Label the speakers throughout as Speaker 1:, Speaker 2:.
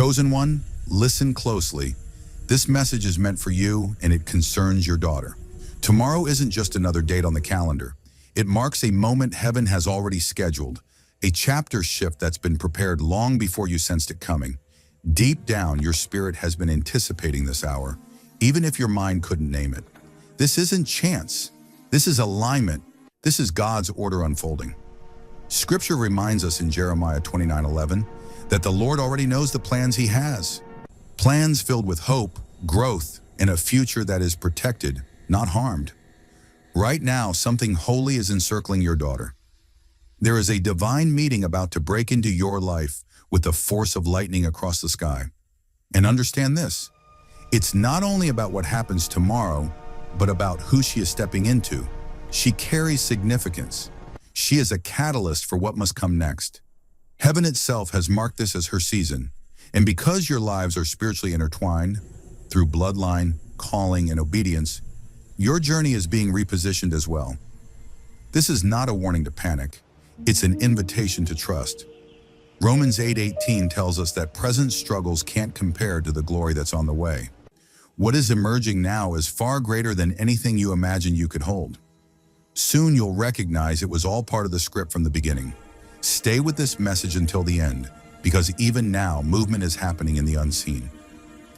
Speaker 1: Chosen one, listen closely. This message is meant for you, and it concerns your daughter. Tomorrow isn't just another date on the calendar. It marks a moment heaven has already scheduled, a chapter shift that's been prepared long before you sensed it coming. Deep down, your spirit has been anticipating this hour, even if your mind couldn't name it. This isn't chance. This is alignment. This is God's order unfolding. Scripture reminds us in Jeremiah 29:11 that the Lord already knows the plans He has. Plans filled with hope, growth, and a future that is protected, not harmed. Right now, something holy is encircling your daughter. There is a divine meeting about to break into your life with the force of lightning across the sky. And understand this, it's not only about what happens tomorrow, but about who she is stepping into. She carries significance. She is a catalyst for what must come next. Heaven itself has marked this as her season, and because your lives are spiritually intertwined, through bloodline, calling, and obedience, your journey is being repositioned as well. This is not a warning to panic. It's an invitation to trust. Romans 8:18 tells us that present struggles can't compare to the glory that's on the way. What is emerging now is far greater than anything you imagined you could hold. Soon you'll recognize it was all part of the script from the beginning. Stay with this message until the end, because even now, movement is happening in the unseen.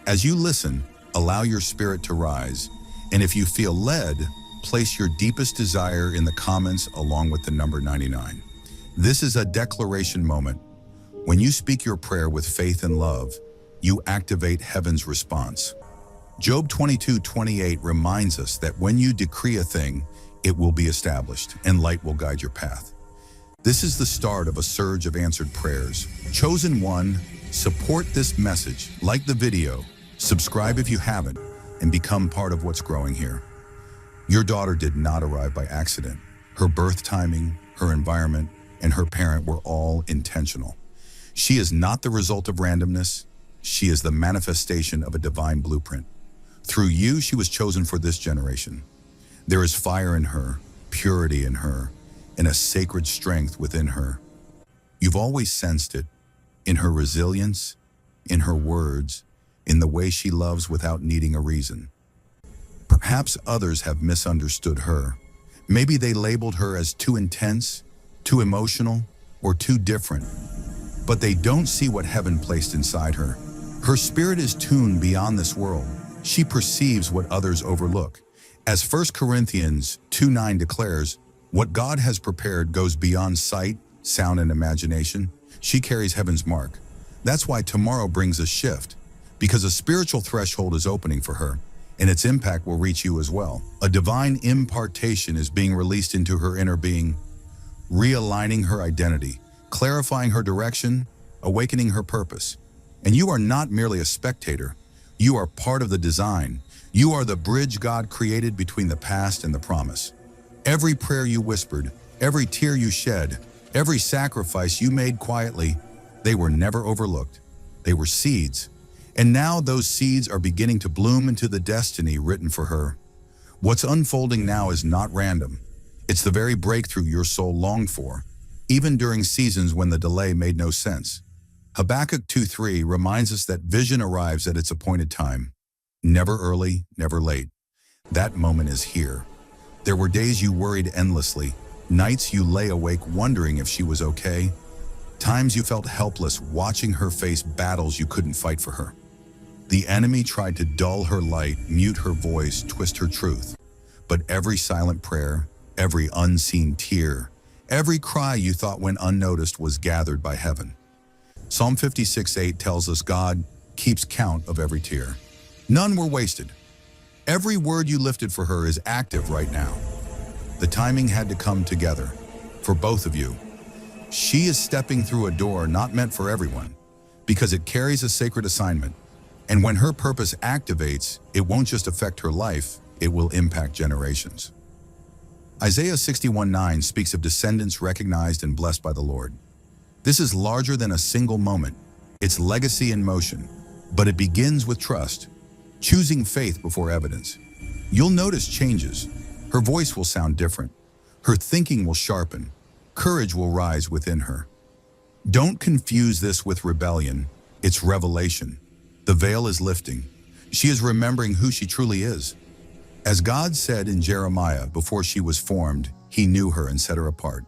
Speaker 1: As you listen, allow your spirit to rise, and if you feel led, place your deepest desire in the comments along with the number 99. This is a declaration moment. When you speak your prayer with faith and love, you activate heaven's response. Job 22:28 reminds us that when you decree a thing, it will be established, and light will guide your path. This is the start of a surge of answered prayers. Chosen one, support this message, like the video, subscribe if you haven't, and become part of what's growing here. Your daughter did not arrive by accident. Her birth timing, her environment, and her parent were all intentional. She is not the result of randomness. She is the manifestation of a divine blueprint. Through you, she was chosen for this generation. There is fire in her, purity in her, and a sacred strength within her. You've always sensed it, in her resilience, in her words, in the way she loves without needing a reason. Perhaps others have misunderstood her. Maybe they labeled her as too intense, too emotional, or too different. But they don't see what heaven placed inside her. Her spirit is tuned beyond this world. She perceives what others overlook. As 1 Corinthians 2:9 declares, what God has prepared goes beyond sight, sound, and imagination. She carries heaven's mark. That's why tomorrow brings a shift, because a spiritual threshold is opening for her, and its impact will reach you as well. A divine impartation is being released into her inner being, realigning her identity, clarifying her direction, awakening her purpose. And you are not merely a spectator. You are part of the design. You are the bridge God created between the past and the promise. Every prayer you whispered, every tear you shed, every sacrifice you made quietly, they were never overlooked. They were seeds. And now those seeds are beginning to bloom into the destiny written for her. What's unfolding now is not random. It's the very breakthrough your soul longed for, even during seasons when the delay made no sense. Habakkuk 2:3 reminds us that vision arrives at its appointed time. Never early, never late. That moment is here. There were days you worried endlessly, nights you lay awake wondering if she was okay, times you felt helpless watching her face battles you couldn't fight for her. The enemy tried to dull her light, mute her voice, twist her truth. But every silent prayer, every unseen tear, every cry you thought went unnoticed was gathered by heaven. Psalm 56:8 tells us God keeps count of every tear. None were wasted. Every word you lifted for her is active right now. The timing had to come together for both of you. She is stepping through a door not meant for everyone, because it carries a sacred assignment. And when her purpose activates, it won't just affect her life, it will impact generations. Isaiah 61:9 speaks of descendants recognized and blessed by the Lord. This is larger than a single moment. It's legacy in motion, but it begins with trust, choosing faith before evidence. You'll notice changes. Her voice will sound different. Her thinking will sharpen. Courage will rise within her. Don't confuse this with rebellion. It's revelation. The veil is lifting. She is remembering who she truly is. As God said in Jeremiah, before she was formed, He knew her and set her apart.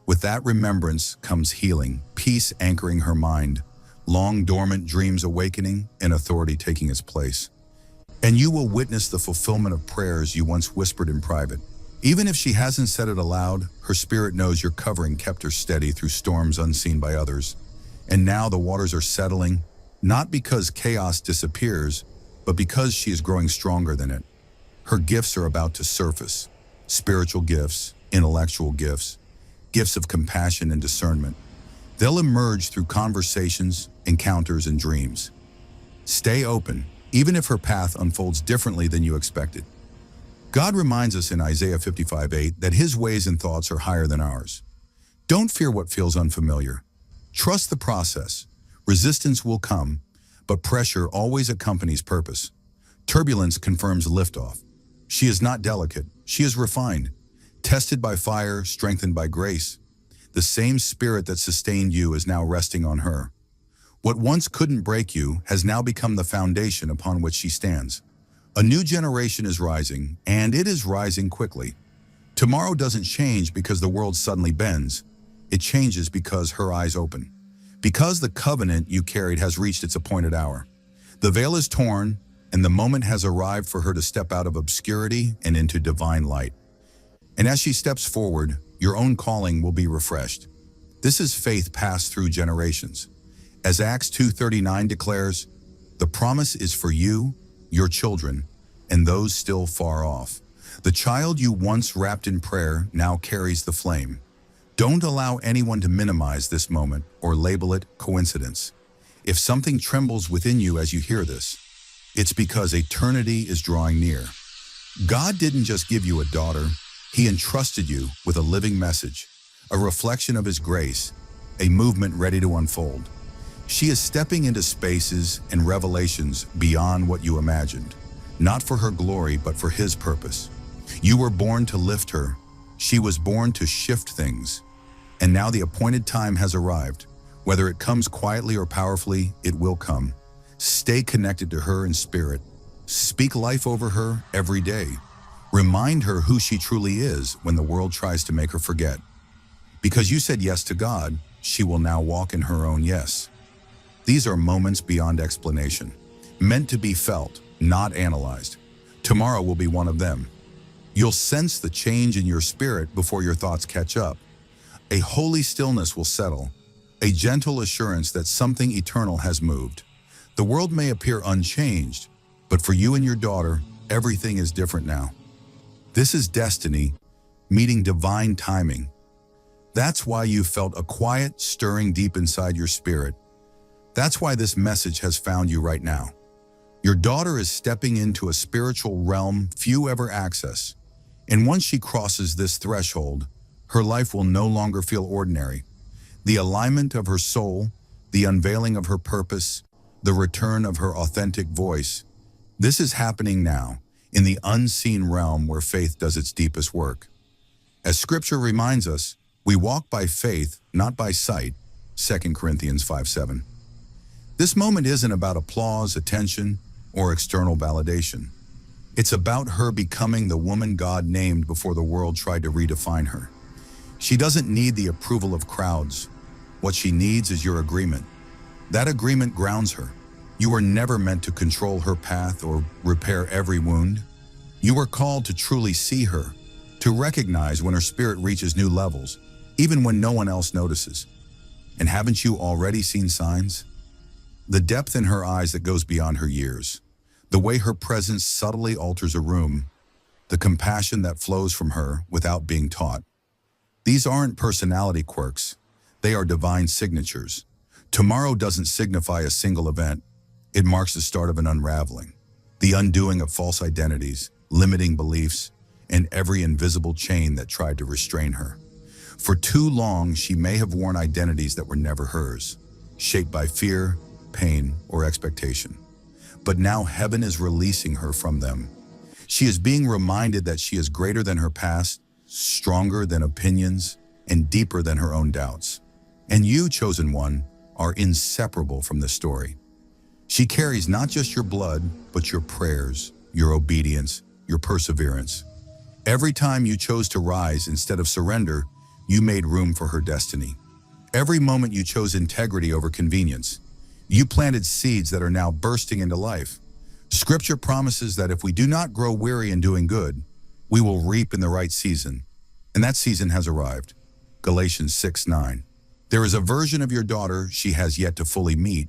Speaker 1: With that remembrance comes healing, peace anchoring her mind, long dormant dreams awakening, and authority taking its place. And you will witness the fulfillment of prayers you once whispered in private. Even if she hasn't said it aloud, her spirit knows your covering kept her steady through storms unseen by others. And now the waters are settling, not because chaos disappears, but because she is growing stronger than it. Her gifts are about to surface. Spiritual gifts, intellectual gifts, gifts of compassion and discernment. They'll emerge through conversations, encounters, and dreams. Stay open, even if her path unfolds differently than you expected. God reminds us in Isaiah 55:8 that His ways and thoughts are higher than ours. Don't fear what feels unfamiliar. Trust the process. Resistance will come, but pressure always accompanies purpose. Turbulence confirms liftoff. She is not delicate. She is refined, tested by fire, strengthened by grace. The same spirit that sustained you is now resting on her. What once couldn't break you has now become the foundation upon which she stands. A new generation is rising, and it is rising quickly. Tomorrow doesn't change because the world suddenly bends. It changes because her eyes open. Because the covenant you carried has reached its appointed hour. The veil is torn, and the moment has arrived for her to step out of obscurity and into divine light. And as she steps forward, your own calling will be refreshed. This is faith passed through generations. As Acts 2:39 declares, the promise is for you, your children, and those still far off. The child you once wrapped in prayer now carries the flame. Don't allow anyone to minimize this moment or label it coincidence. If something trembles within you as you hear this, it's because eternity is drawing near. God didn't just give you a daughter, He entrusted you with a living message, a reflection of His grace, a movement ready to unfold. She is stepping into spaces and revelations beyond what you imagined, not for her glory, but for His purpose. You were born to lift her. She was born to shift things. And now the appointed time has arrived. Whether it comes quietly or powerfully, it will come. Stay connected to her in spirit. Speak life over her every day. Remind her who she truly is when the world tries to make her forget. Because you said yes to God, she will now walk in her own yes. These are moments beyond explanation, meant to be felt, not analyzed. Tomorrow will be one of them. You'll sense the change in your spirit before your thoughts catch up. A holy stillness will settle, a gentle assurance that something eternal has moved. The world may appear unchanged, but for you and your daughter, everything is different now. This is destiny meeting divine timing. That's why you felt a quiet stirring deep inside your spirit. That's why this message has found you right now. Your daughter is stepping into a spiritual realm few ever access. And once she crosses this threshold, her life will no longer feel ordinary. The alignment of her soul, the unveiling of her purpose, the return of her authentic voice. This is happening now, in the unseen realm where faith does its deepest work. As Scripture reminds us, we walk by faith, not by sight, 2 Corinthians 5:7. This moment isn't about applause, attention, or external validation. It's about her becoming the woman God named before the world tried to redefine her. She doesn't need the approval of crowds. What she needs is your agreement. That agreement grounds her. You were never meant to control her path or repair every wound. You were called to truly see her, to recognize when her spirit reaches new levels, even when no one else notices. And haven't you already seen signs? The depth in her eyes that goes beyond her years, the way her presence subtly alters a room, the compassion that flows from her without being taught. These aren't personality quirks, they are divine signatures. Tomorrow doesn't signify a single event, it marks the start of an unraveling, the undoing of false identities, limiting beliefs, and every invisible chain that tried to restrain her. For too long, she may have worn identities that were never hers, shaped by fear, pain, or expectation. But now heaven is releasing her from them. She is being reminded that she is greater than her past, stronger than opinions, and deeper than her own doubts. And you, chosen one, are inseparable from this story. She carries not just your blood, but your prayers, your obedience, your perseverance. Every time you chose to rise instead of surrender, you made room for her destiny. Every moment you chose integrity over convenience, you planted seeds that are now bursting into life. Scripture promises that if we do not grow weary in doing good, we will reap in the right season. And that season has arrived. Galatians 6:9. There is a version of your daughter she has yet to fully meet,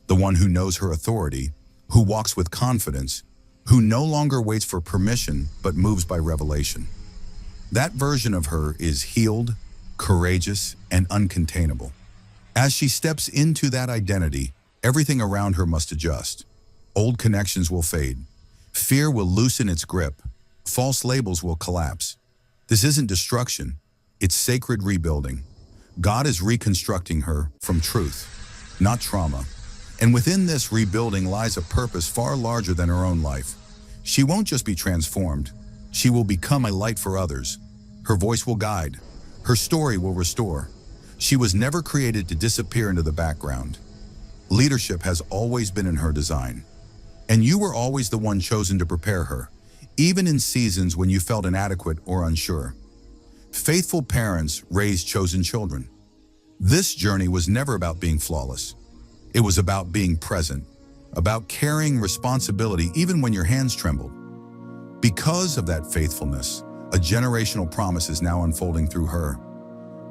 Speaker 1: the one who knows her authority, who walks with confidence, who no longer waits for permission but moves by revelation. That version of her is healed, courageous, and uncontainable. As she steps into that identity, everything around her must adjust. Old connections will fade. Fear will loosen its grip. False labels will collapse. This isn't destruction, it's sacred rebuilding. God is reconstructing her from truth, not trauma. And within this rebuilding lies a purpose far larger than her own life. She won't just be transformed, she will become a light for others. Her voice will guide, her story will restore. She was never created to disappear into the background. Leadership has always been in her design. And you were always the one chosen to prepare her, even in seasons when you felt inadequate or unsure. Faithful parents raise chosen children. This journey was never about being flawless. It was about being present, about carrying responsibility even when your hands trembled. Because of that faithfulness, a generational promise is now unfolding through her.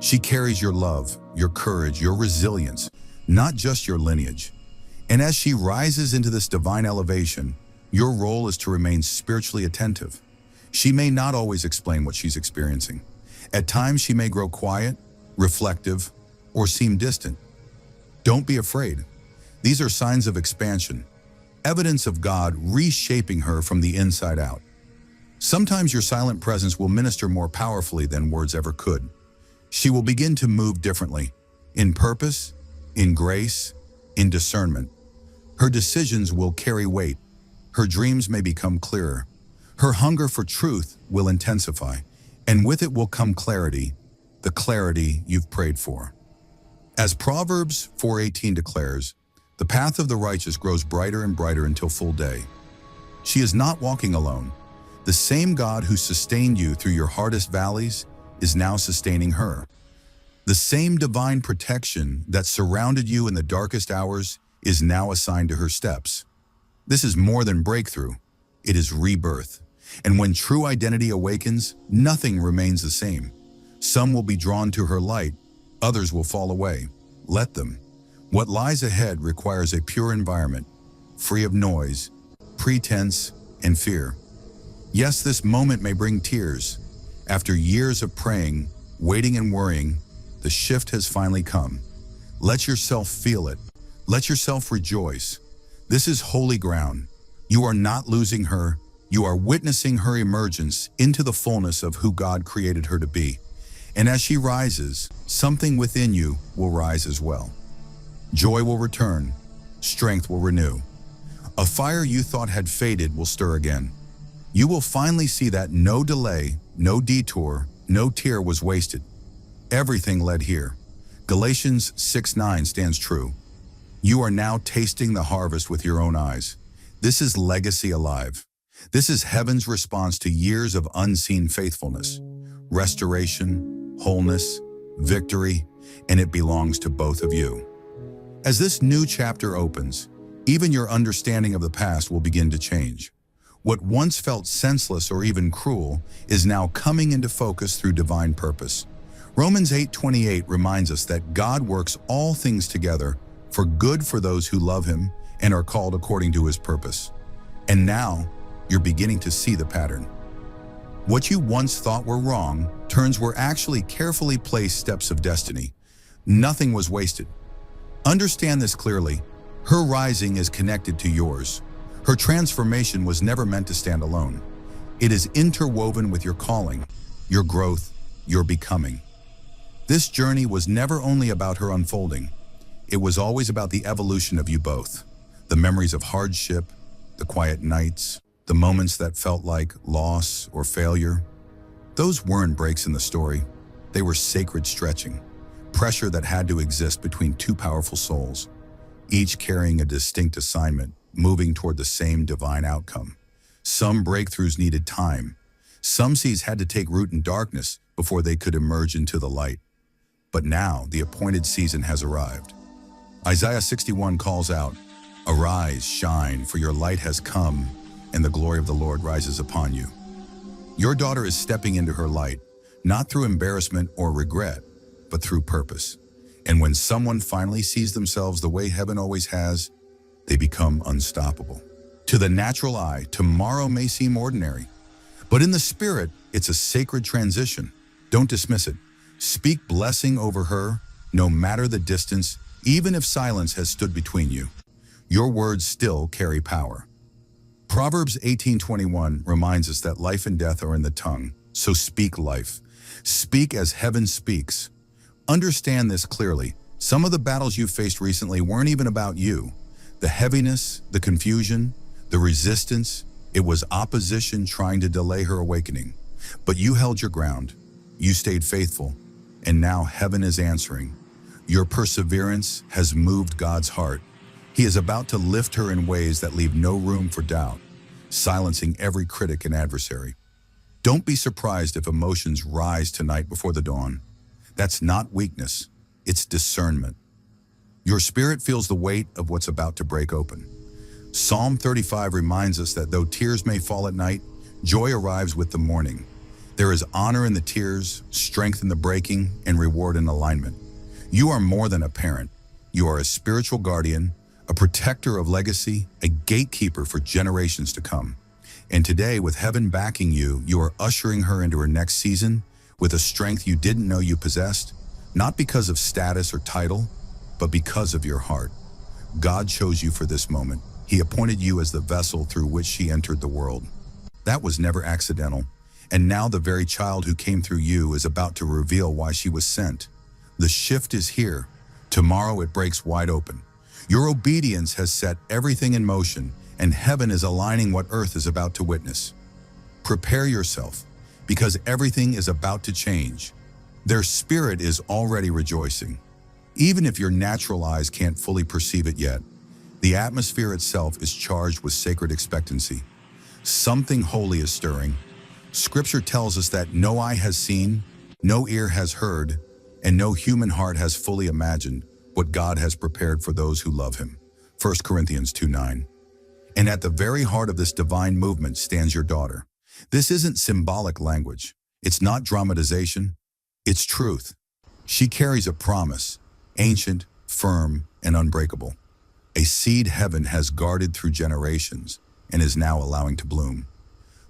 Speaker 1: She carries your love, your courage, your resilience, not just your lineage. And as she rises into this divine elevation, your role is to remain spiritually attentive. She may not always explain what she's experiencing. At times she may grow quiet, reflective, or seem distant. Don't be afraid. These are signs of expansion, evidence of God reshaping her from the inside out. Sometimes your silent presence will minister more powerfully than words ever could. She will begin to move differently, in purpose, in grace, in discernment. Her decisions will carry weight. Her dreams may become clearer. Her hunger for truth will intensify, and with it will come clarity, the clarity you've prayed for. As Proverbs 4:18 declares, the path of the righteous grows brighter and brighter until full day. She is not walking alone. The same God who sustained you through your hardest valleys is now sustaining her. The same divine protection that surrounded you in the darkest hours is now assigned to her steps. This is more than breakthrough. It is rebirth. And when true identity awakens, nothing remains the same. Some will be drawn to her light, others will fall away. Let them. What lies ahead requires a pure environment, free of noise, pretense, and fear. Yes, this moment may bring tears. After years of praying, waiting, and worrying, the shift has finally come. Let yourself feel it. Let yourself rejoice. This is holy ground. You are not losing her. You are witnessing her emergence into the fullness of who God created her to be. And as she rises, something within you will rise as well. Joy will return. Strength will renew. A fire you thought had faded will stir again. You will finally see that no delay, no detour, no tear was wasted. Everything led here. Galatians 6:9 stands true. You are now tasting the harvest with your own eyes. This is legacy alive. This is heaven's response to years of unseen faithfulness, restoration, wholeness, victory, and it belongs to both of you. As this new chapter opens, even your understanding of the past will begin to change. What once felt senseless or even cruel is now coming into focus through divine purpose. Romans 8:28 reminds us that God works all things together for good for those who love him and are called according to his purpose. And now, you're beginning to see the pattern. What you once thought were wrong turns were actually carefully placed steps of destiny. Nothing was wasted. Understand this clearly. Her rising is connected to yours. Her transformation was never meant to stand alone. It is interwoven with your calling, your growth, your becoming. This journey was never only about her unfolding. It was always about the evolution of you both. The memories of hardship, the quiet nights, the moments that felt like loss or failure. Those weren't breaks in the story. They were sacred stretching. pressure that had to exist between two powerful souls, each carrying a distinct assignment, moving toward the same divine outcome. Some breakthroughs needed time. Some seeds had to take root in darkness before they could emerge into the light. But now the appointed season has arrived. Isaiah 61 calls out, "Arise, shine, for your light has come, and the glory of the Lord rises upon you." Your daughter is stepping into her light, not through embarrassment or regret, but through purpose. And when someone finally sees themselves the way heaven always has, they become unstoppable. To the natural eye, tomorrow may seem ordinary, but in the spirit, it's a sacred transition. Don't dismiss it. Speak blessing over her, no matter the distance, even if silence has stood between you. Your words still carry power. Proverbs 18:21 reminds us that life and death are in the tongue, so speak life. Speak as heaven speaks. Understand this clearly. Some of the battles you faced recently weren't even about you. The heaviness, the confusion, the resistance, it was opposition trying to delay her awakening. But you held your ground. You stayed faithful. And now heaven is answering. Your perseverance has moved God's heart. He is about to lift her in ways that leave no room for doubt, silencing every critic and adversary. Don't be surprised if emotions rise tonight before the dawn. That's not weakness, it's discernment. Your spirit feels the weight of what's about to break open. Psalm 35 reminds us that though tears may fall at night, joy arrives with the morning. There is honor in the tears, strength in the breaking, and reward in alignment. You are more than a parent. You are a spiritual guardian, a protector of legacy, a gatekeeper for generations to come. And today, with heaven backing you, you are ushering her into her next season with a strength you didn't know you possessed, not because of status or title, but because of your heart. God chose you for this moment. He appointed you as the vessel through which she entered the world. That was never accidental. And now the very child who came through you is about to reveal why she was sent. The shift is here. Tomorrow it breaks wide open. Your obedience has set everything in motion, and heaven is aligning what earth is about to witness. Prepare yourself, because everything is about to change. Their spirit is already rejoicing. Even if your natural eyes can't fully perceive it yet, the atmosphere itself is charged with sacred expectancy. Something holy is stirring. Scripture tells us that no eye has seen, no ear has heard, and no human heart has fully imagined what God has prepared for those who love him. 1 Corinthians 2:9. And at the very heart of this divine movement stands your daughter. This isn't symbolic language. It's not dramatization. It's truth. She carries a promise, ancient, firm, and unbreakable. A seed heaven has guarded through generations and is now allowing to bloom.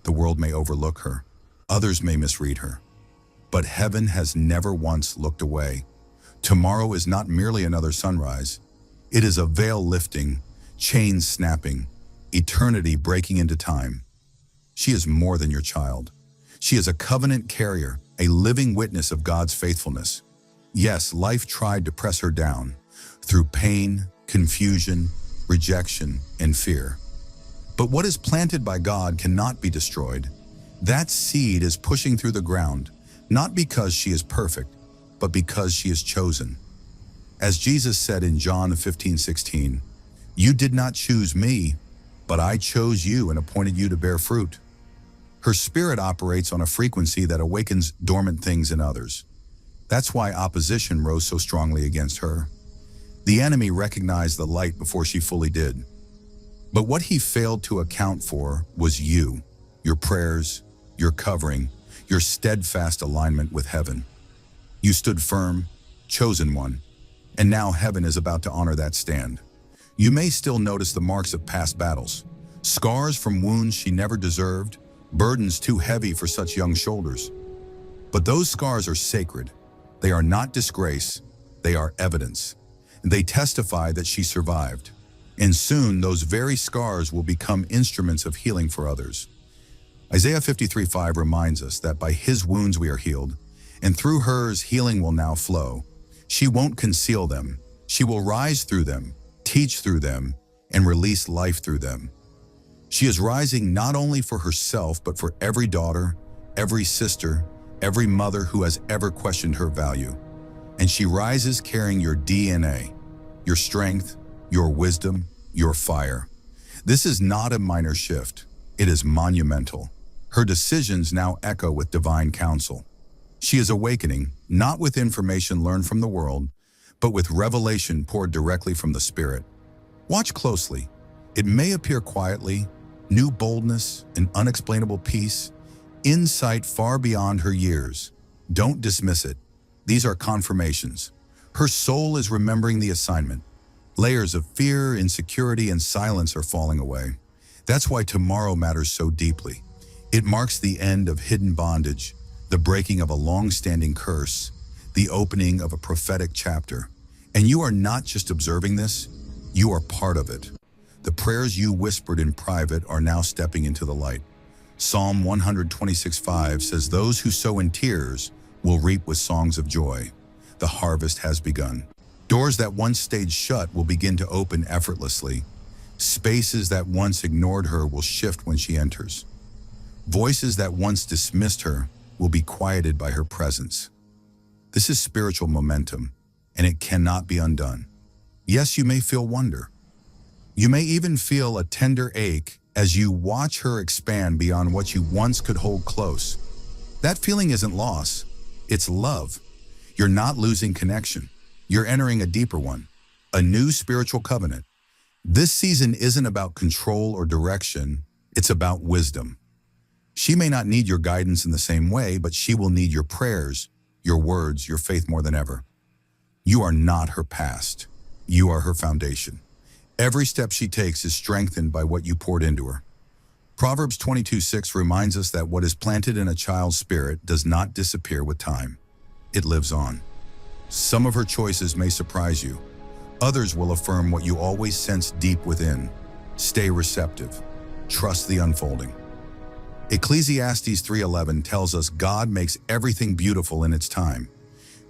Speaker 1: The world may overlook her. Others may misread her. But heaven has never once looked away. Tomorrow is not merely another sunrise. It is a veil lifting, chains snapping, eternity breaking into time. She is more than your child. She is a covenant carrier, a living witness of God's faithfulness. Yes, life tried to press her down through pain, confusion, rejection, and fear. But what is planted by God cannot be destroyed. That seed is pushing through the ground, not because she is perfect, but because she is chosen. As Jesus said in John 15:16, "You did not choose me, but I chose you and appointed you to bear fruit." Her spirit operates on a frequency that awakens dormant things in others. That's why opposition rose so strongly against her. The enemy recognized the light before she fully did. But what he failed to account for was you, your prayers, your covering, your steadfast alignment with heaven. You stood firm, chosen one, and now heaven is about to honor that stand. You may still notice the marks of past battles, scars from wounds she never deserved, burdens too heavy for such young shoulders. But those scars are sacred. They are not disgrace, they are evidence. They testify that she survived. And soon those very scars will become instruments of healing for others. Isaiah 53:5 reminds us that by his wounds we are healed, and through hers healing will now flow. She won't conceal them. She will rise through them, teach through them, and release life through them. She is rising not only for herself, but for every daughter, every sister, every mother who has ever questioned her value. and she rises carrying your DNA, your strength, your wisdom, your fire. This is not a minor shift. It is monumental. Her decisions now echo with divine counsel. She is awakening, not with information learned from the world, but with revelation poured directly from the Spirit. Watch closely. It may appear quietly, new boldness, an unexplainable peace, insight far beyond her years. Don't dismiss it. These are confirmations. Her soul is remembering the assignment. Layers of fear, insecurity, and silence are falling away. That's why tomorrow matters so deeply. It marks the end of hidden bondage, the breaking of a long-standing curse, the opening of a prophetic chapter. And you are not just observing this, you are part of it. The prayers you whispered in private are now stepping into the light. Psalm 126:5 says, "Those who sow in tears will reap with songs of joy." The harvest has begun. Doors that once stayed shut will begin to open effortlessly. Spaces that once ignored her will shift when she enters. Voices that once dismissed her will be quieted by her presence. This is spiritual momentum, and it cannot be undone. Yes, you may feel wonder. You may even feel a tender ache as you watch her expand beyond what you once could hold close. That feeling isn't loss, it's love. You're not losing connection. You're entering a deeper one, a new spiritual covenant. This season isn't about control or direction, it's about wisdom. She may not need your guidance in the same way, but she will need your prayers, your words, your faith more than ever. You are not her past. You are her foundation. Every step she takes is strengthened by what you poured into her. Proverbs 22:6 reminds us that what is planted in a child's spirit does not disappear with time. It lives on. Some of her choices may surprise you. Others will affirm what you always sense deep within. Stay receptive. Trust the unfolding. Ecclesiastes 3:11 tells us God makes everything beautiful in its time.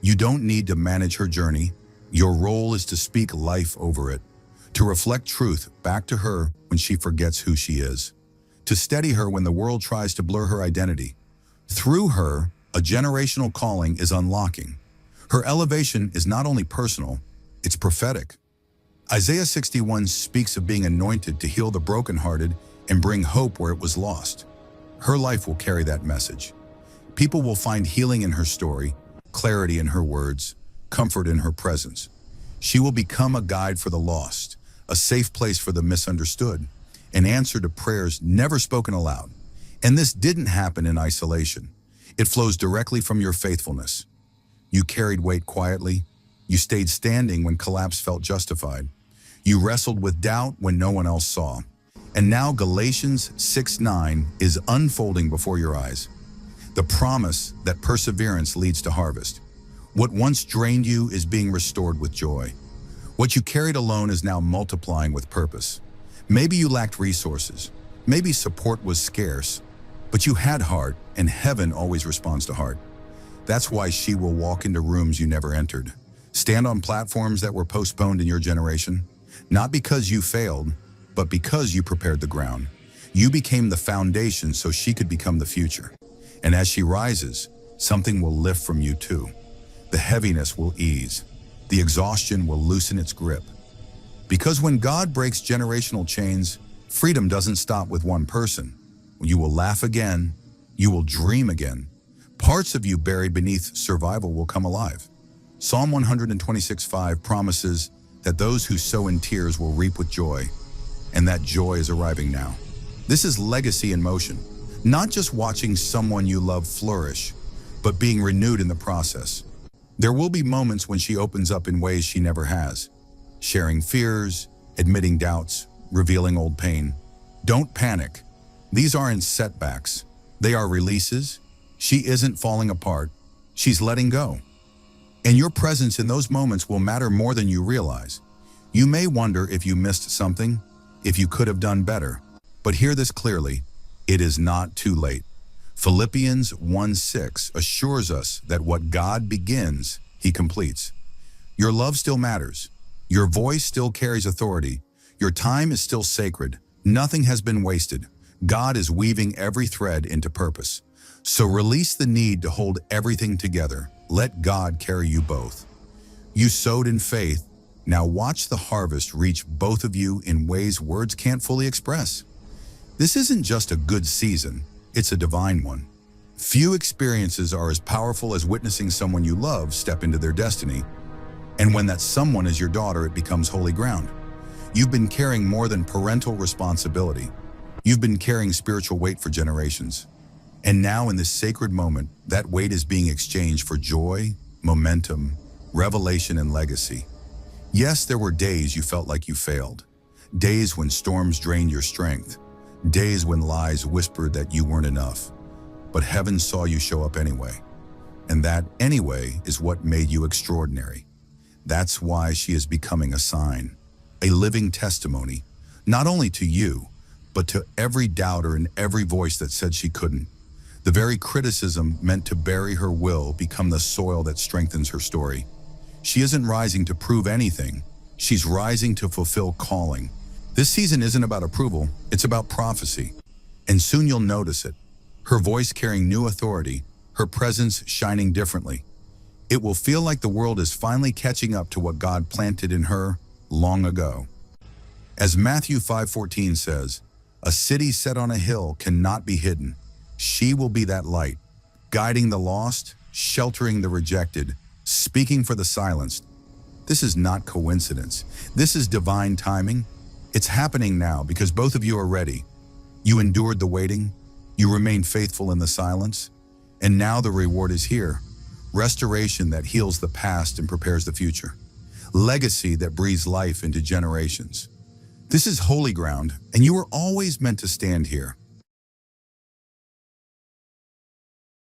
Speaker 1: You don't need to manage her journey. Your role is to speak life over it, to reflect truth back to her when she forgets who she is, to steady her when the world tries to blur her identity. Through her, a generational calling is unlocking. Her elevation is not only personal, it's prophetic. Isaiah 61 speaks of being anointed to heal the brokenhearted and bring hope where it was lost. Her life will carry that message. People will find healing in her story, clarity in her words, comfort in her presence. She will become a guide for the lost, a safe place for the misunderstood, an answer to prayers never spoken aloud. And this didn't happen in isolation. It flows directly from your faithfulness. You carried weight quietly. You stayed standing when collapse felt justified. You wrestled with doubt when no one else saw. And now Galatians 6:9 is unfolding before your eyes. The promise that perseverance leads to harvest. What once drained you is being restored with joy. What you carried alone is now multiplying with purpose. Maybe you lacked resources. Maybe support was scarce. But you had heart, and heaven always responds to heart. That's why she will walk into rooms you never entered. Stand on platforms that were postponed in your generation. Not because you failed, but because you prepared the ground. You became the foundation so she could become the future. And as she rises, something will lift from you too. The heaviness will ease. The exhaustion will loosen its grip. Because when God breaks generational chains, freedom doesn't stop with one person. You will laugh again. You will dream again. Parts of you buried beneath survival will come alive. Psalm 126:5 promises that those who sow in tears will reap with joy, and that joy is arriving now. This is legacy in motion, not just watching someone you love flourish, but being renewed in the process. There will be moments when she opens up in ways she never has, sharing fears, admitting doubts, revealing old pain. Don't panic. These aren't setbacks. They are releases. She isn't falling apart. She's letting go. And your presence in those moments will matter more than you realize. You may wonder if you missed something, if you could have done better. But hear this clearly, it is not too late. Philippians 1:6 assures us that what God begins, He completes. Your love still matters. Your voice still carries authority. Your time is still sacred. Nothing has been wasted. God is weaving every thread into purpose. So release the need to hold everything together. Let God carry you both. You sowed in faith. Now watch the harvest reach both of you in ways words can't fully express. This isn't just a good season, it's a divine one. Few experiences are as powerful as witnessing someone you love step into their destiny. And when that someone is your daughter, it becomes holy ground. You've been carrying more than parental responsibility. You've been carrying spiritual weight for generations. And now in this sacred moment, that weight is being exchanged for joy, momentum, revelation, and legacy. Yes, there were days you felt like you failed. Days when storms drained your strength. Days when lies whispered that you weren't enough. But heaven saw you show up anyway. And that anyway is what made you extraordinary. That's why she is becoming a sign, a living testimony, not only to you, but to every doubter and every voice that said she couldn't. The very criticism meant to bury her will become the soil that strengthens her story. She isn't rising to prove anything. She's rising to fulfill calling. This season isn't about approval, it's about prophecy. And soon you'll notice it. Her voice carrying new authority, her presence shining differently. It will feel like the world is finally catching up to what God planted in her long ago. As Matthew 5:14 says, "A city set on a hill cannot be hidden. She will be that light, guiding the lost, sheltering the rejected, speaking for the silenced." This is not coincidence. This is divine timing. It's happening now because both of you are ready. You endured the waiting, you remained faithful in the silence, and now the reward is here. Restoration that heals the past and prepares the future. Legacy that breathes life into generations. This is holy ground, and you were always meant to stand here.